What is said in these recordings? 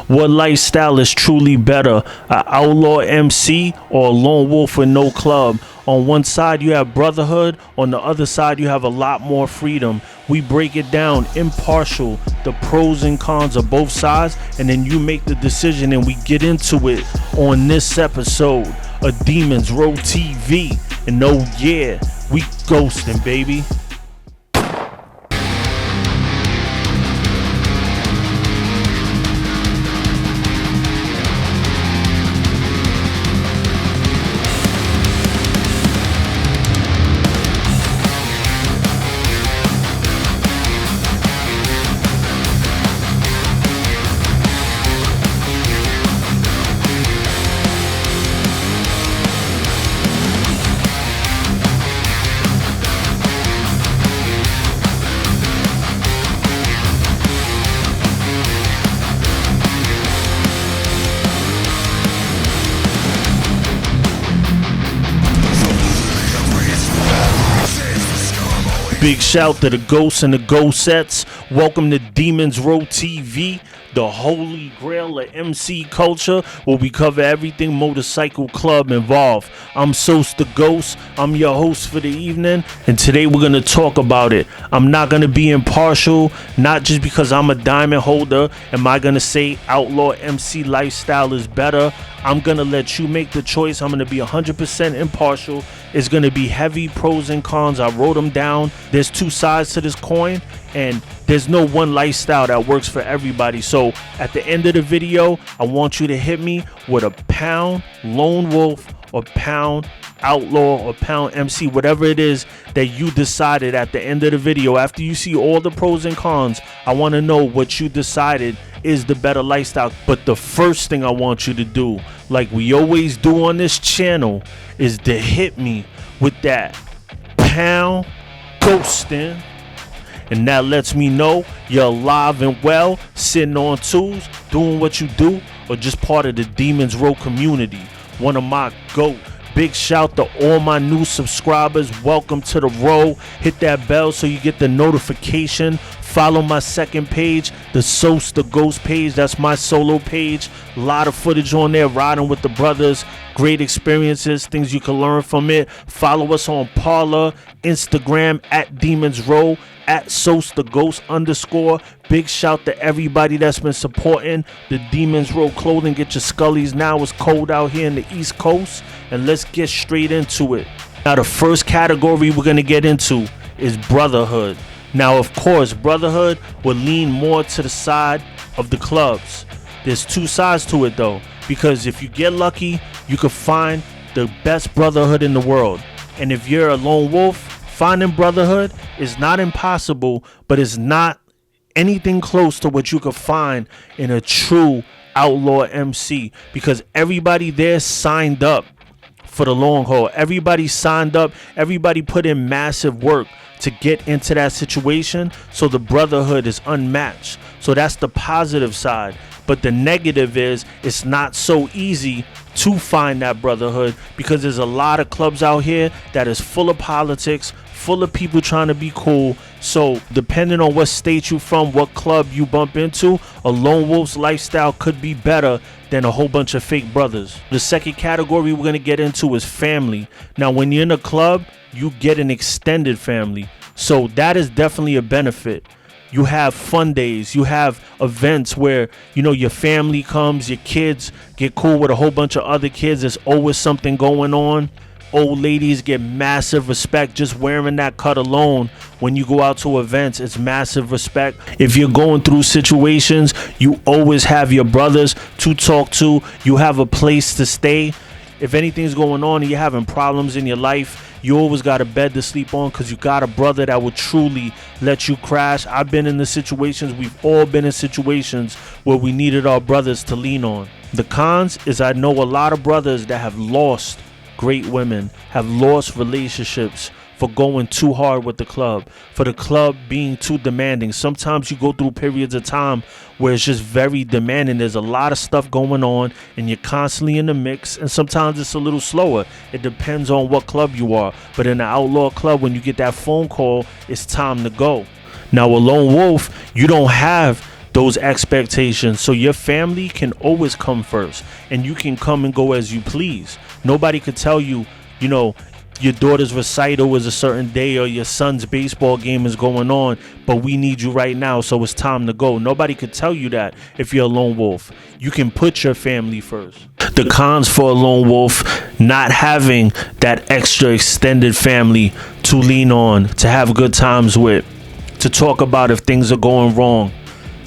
What lifestyle is truly better, an outlaw MC or a lone wolf with no club? On one side you have brotherhood, on the other side you have a lot more freedom. We break it down impartial, the pros and cons of both sides, and then you make the decision and we get into it on this episode of Demons Row TV. And oh yeah, we ghosting, baby. Big shout to the ghosts and the ghostettes. Welcome to Demons Row TV, the holy grail of MC culture, where we cover everything motorcycle club involved. I'm Sos the Ghost. I'm your host for the evening, and today we're gonna talk about it. I'm not gonna be impartial, not just because I'm a diamond holder. Am I gonna say outlaw MC lifestyle is better? I'm gonna let you make the choice. I'm gonna be 100% impartial. It's gonna be heavy pros and cons. I wrote them down. There's two sides to this coin, and there's no one lifestyle that works for everybody. So at the end of the video, I want you to hit me with a pound lone wolf or pound outlaw or pound MC, whatever it is that you decided at the end of the video. After you see all the pros and cons, I want to know what you decided is the better lifestyle. But the first thing I want you to do, like we always do on this channel, is to hit me with that pound ghosting. And that lets me know you're alive and well, sitting on twos, doing what you do, or just part of the Demons Row community. One of my GOAT. Big shout to all my new subscribers. Welcome to the row. Hit that bell so you get the notification. Follow my second page, the Sos the Ghost page. That's my solo page. A lot of footage on there, riding with the brothers. Great experiences, things you can learn from it. Follow us on Parler, Instagram at Demons Row, at Sos the Ghost _. Big shout to everybody that's been supporting the Demons Row clothing. Get your scullies now. It's cold out here in the East Coast, and let's get straight into it. Now the first category we're gonna get into is brotherhood. Now of course brotherhood will lean more to the side of the clubs. There's two sides to it though, because if you get lucky you could find the best brotherhood in the world, and if you're a lone wolf, finding brotherhood is not impossible, but it's not anything close to what you could find in a true outlaw MC, because everybody there signed up for the long haul. Everybody signed up, everybody put in massive work to get into that situation, so the brotherhood is unmatched. So that's the positive side. But the negative is it's not so easy to find that brotherhood, because there's a lot of clubs out here that is full of politics, full of people trying to be cool. So depending on what state you from, what club you bump into, a lone wolf's lifestyle could be better than a whole bunch of fake brothers. The second category we're going to get into is family. Now when you're in a club, you get an extended family, so that is definitely a benefit. You have fun days, you have events where, you know, your family comes, your kids get cool with a whole bunch of other kids. There's always something going on. Old ladies get massive respect just wearing that cut alone. When you go out to events, it's massive respect. If you're going through situations, you always have your brothers to talk to. You have a place to stay. If anything's going on and you're having problems in your life, you always got a bed to sleep on, because you got a brother that will truly let you crash. I've been in the situations, we've all been in situations where we needed our brothers to lean on. The cons is I know a lot of brothers that have lost great women, have lost relationships for going too hard with the club, for the club being too demanding. Sometimes you go through periods of time where it's just very demanding. There's a lot of stuff going on and you're constantly in the mix, and sometimes it's a little slower. It depends on what club you are. But in the outlaw club, when you get that phone call, it's time to go. Now a lone wolf, you don't have those expectations. So your family can always come first, and you can come and go as you please. Nobody could tell you, you know, your daughter's recital is a certain day or your son's baseball game is going on, but we need you right now, so it's time to go. Nobody could tell you that if you're a lone wolf. You can put your family first. The cons for a lone wolf: not having that extra extended family to lean on, to have good times with, to talk about if things are going wrong,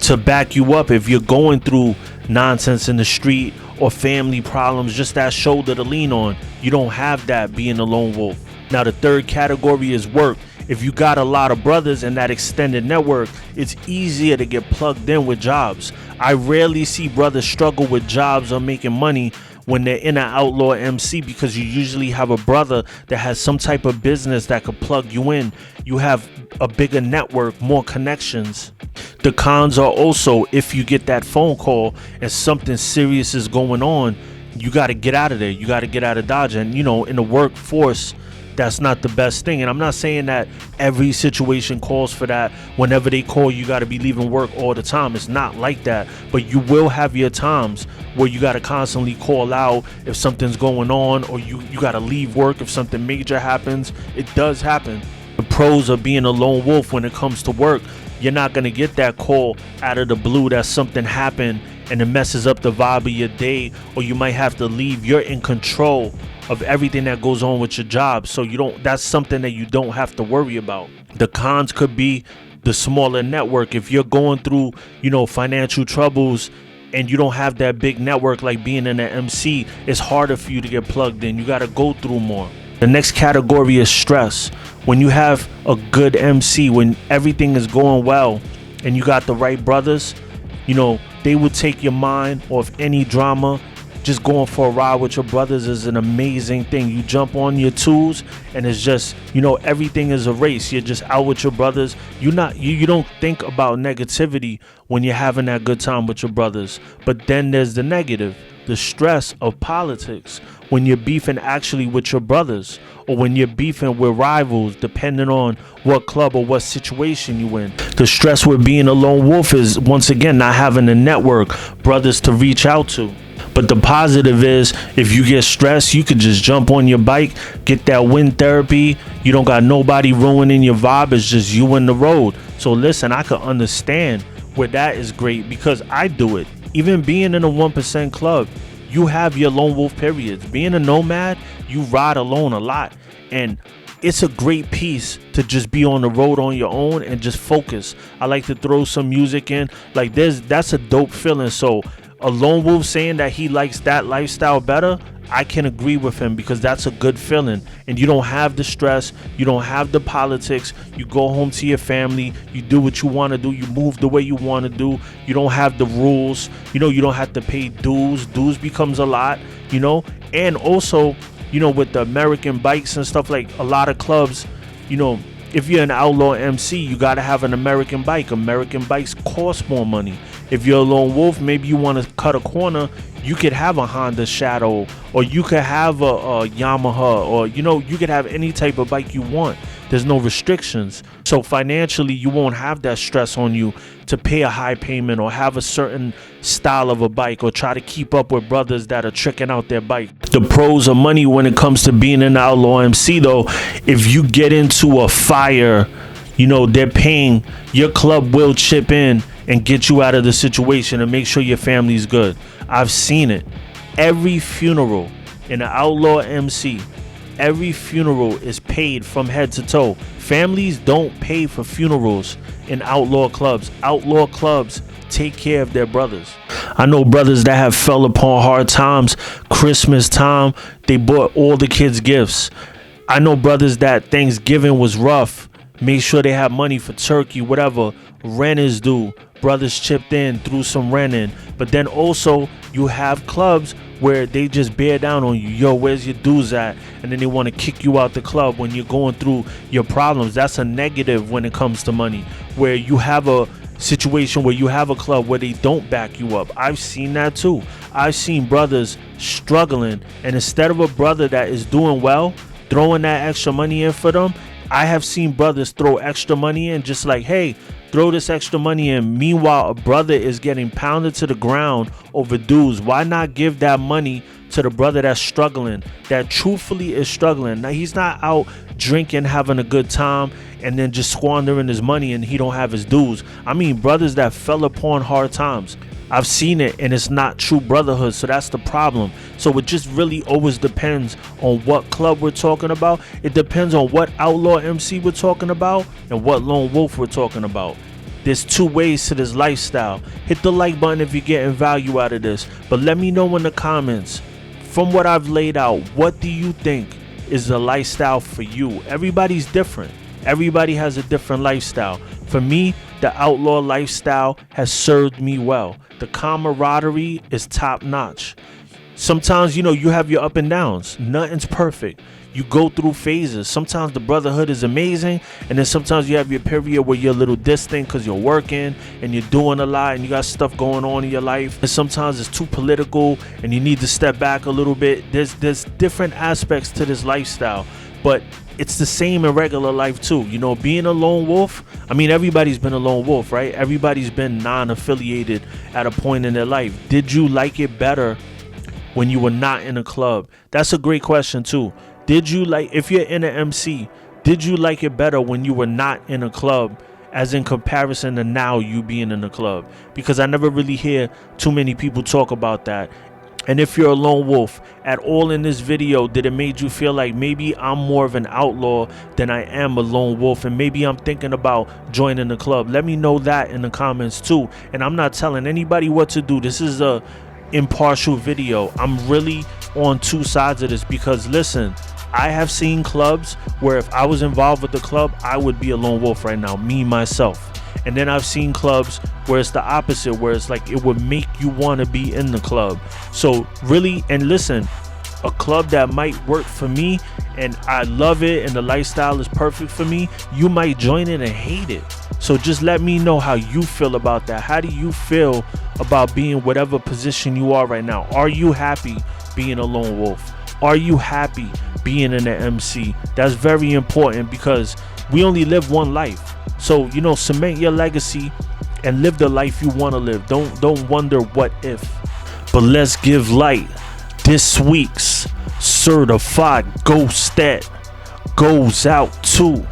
to back you up if you're going through nonsense in the street or family problems, just that shoulder to lean on. You don't have that being a lone wolf. Now, the third category is work. If you got a lot of brothers in that extended network, it's easier to get plugged in with jobs. I rarely see brothers struggle with jobs or making money when they're in an Outlaw MC, because you usually have a brother that has some type of business that could plug you in. You have a bigger network, more connections. The cons are also, if you get that phone call and something serious is going on, you got to get out of there. You got to get out of Dodge. And, you know, in the workforce, that's not the best thing. And I'm not saying that every situation calls for that. Whenever they call, you got to be leaving work all the time. It's not like that. But you will have your times where you got to constantly call out if something's going on, or you got to leave work if something major happens. It does happen. The pros of being a lone wolf when it comes to work: you're not going to get that call out of the blue that something happened and it messes up the vibe of your day, or you might have to leave. You're in control of everything that goes on with your job, so that's something that you don't have to worry about. The cons could be the smaller network. If you're going through, financial troubles and you don't have that big network like being in an MC, it's harder for you to get plugged in. You got to go through more. The next category is stress. When you have a good MC, when everything is going well and you got the right brothers, they will take your mind off any drama. Just going for a ride with your brothers is an amazing thing. You jump on your tools and it's just, everything is a race. You're just out with your brothers. You don't think about negativity when you're having that good time with your brothers. But then there's the negative, the stress of politics, when you're beefing actually with your brothers, or when you're beefing with rivals, depending on what club or what situation you in. The stress with being a lone wolf is, once again, not having a network, brothers to reach out to. But the positive is, if you get stressed, you could just jump on your bike, get that wind therapy. You don't got nobody ruining your vibe. It's just you and the road. So listen, I could understand where that is great, because I do it. Even being in a 1% club, you have your lone wolf periods. Being a nomad, you ride alone a lot. And it's a great piece to just be on the road on your own and just focus. I like to throw some music in. Like that's a dope feeling. So a lone wolf saying that he likes that lifestyle better, I can agree with him, because that's a good feeling. And you don't have the stress, you don't have the politics. You go home to your family, you do what you want to do, you move the way you want to do. You don't have the rules, you don't have to pay dues. Dues becomes a lot, and also, with the American bikes and stuff, like a lot of clubs, if you're an Outlaw MC, you got to have an American bike. American bikes cost more money. If you're a lone wolf, maybe you want to cut a corner, you could have a Honda Shadow, or you could have a Yamaha, or, you could have any type of bike you want. There's no restrictions. So financially, you won't have that stress on you to pay a high payment or have a certain style of a bike, or try to keep up with brothers that are tricking out their bike. The pros of money when it comes to being an Outlaw MC, though, if you get into a fire, they're paying, your club will chip in and get you out of the situation and make sure your family's good. I've seen it. Every funeral in an Outlaw MC, every funeral is paid from head to toe. Families don't pay for funerals in Outlaw clubs. Outlaw clubs take care of their brothers. I know brothers that have fell upon hard times. Christmas time, they bought all the kids gifts. I know brothers that Thanksgiving was rough, made sure they have money for turkey, whatever. Rent is due, brothers chipped in, threw some rent in. But then also you have clubs where they just bear down on you. Yo, where's your dues at? And then they want to kick you out the club when you're going through your problems. That's a negative when it comes to money, where you have a situation where you have a club where they don't back you up. I've seen that too. I've seen brothers struggling, and instead of a brother that is doing well throwing that extra money in for them, I have seen brothers throw extra money in, just like, hey, Throw this extra money in. Meanwhile, a brother is getting pounded to the ground over dues. Why not give that money to the brother that's struggling, that truthfully is struggling? Now, he's not out drinking, having a good time, and then just squandering his money and he don't have his dues. I mean, brothers that fell upon hard times. I've seen it, and it's not true brotherhood, so that's the problem. So it just really always depends on what club we're talking about. It depends on what Outlaw MC we're talking about and what Lone Wolf we're talking about. There's two ways to this lifestyle. Hit the like button if you're getting value out of this, but let me know in the comments, from what I've laid out, what do you think is the lifestyle for you? Everybody's different. Everybody has a different lifestyle. For me, the outlaw lifestyle has served me well. The camaraderie is top notch. Sometimes, you have your up and downs. Nothing's perfect. You go through phases. Sometimes the brotherhood is amazing, and then sometimes you have your period where you're a little distant because you're working and you're doing a lot and you got stuff going on in your life. And sometimes it's too political and you need to step back a little bit. There's different aspects to this lifestyle, but it's the same in regular life too. Being a lone wolf, I mean, everybody's been a lone wolf, right? Everybody's been non-affiliated at a point in their life. Did you like it better when you were not in a club? That's a great question too. Did you like, if you're in an MC, did you like it better when you were not in a club as in comparison to now you being in a club? Because I never really hear too many people talk about that. And if you're a lone wolf at all in this video, did it make you feel like maybe I'm more of an outlaw than I am a lone wolf, and maybe I'm thinking about joining the club? Let me know that in the comments too. And I'm not telling anybody what to do. This is a impartial video. I'm really on two sides of this because listen, I have seen clubs where if I was involved with the club, I would be a lone wolf right now, me, myself. And then I've seen clubs where it's the opposite, where it's like it would make you want to be in the club. So really, and listen, a club that might work for me and I love it and the lifestyle is perfect for me, you might join it and hate it. So just let me know how you feel about that. How do you feel about being whatever position you are right now? Are you happy being a lone wolf? Are you happy being in the MC? That's very important because we only live one life. So, cement your legacy and live the life you want to live. Don't wonder what if. But let's give light. This week's certified ghost stat goes out to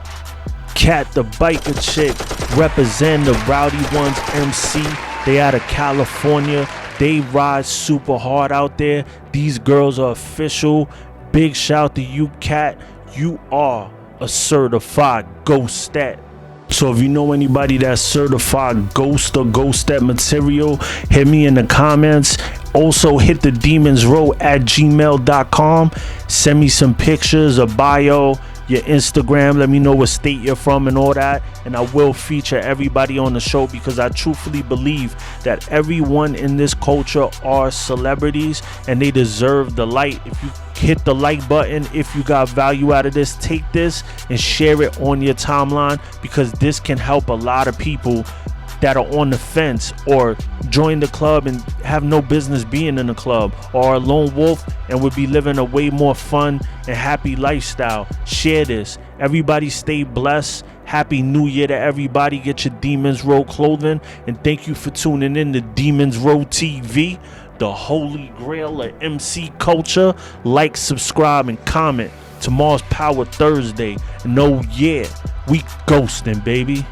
Cat the biker chick, represent the Rowdy Ones MC. They out of California. They ride super hard out there. These girls are official. Big shout to you, Cat. You are a certified ghost stat. So if you know anybody that's certified ghost or ghost stat material, hit me in the comments. Also hit the demonsrow@gmail.com. Send me some pictures, a bio, your Instagram. Let me know what state you're from and all that. And I will feature everybody on the show because I truthfully believe that everyone in this culture are celebrities and they deserve the light. If you hit the like button, if you got value out of this, take this and share it on your timeline because this can help a lot of people that are on the fence or join the club and have no business being in the club, or a lone wolf and would be living a way more fun and happy lifestyle. Share this. Everybody stay blessed. Happy New Year to everybody. Get your Demons Row clothing, and thank you for tuning in to Demons Row TV, the holy grail of MC culture. Like, subscribe, and comment. Tomorrow's Power Thursday. And oh yeah, we ghosting, baby.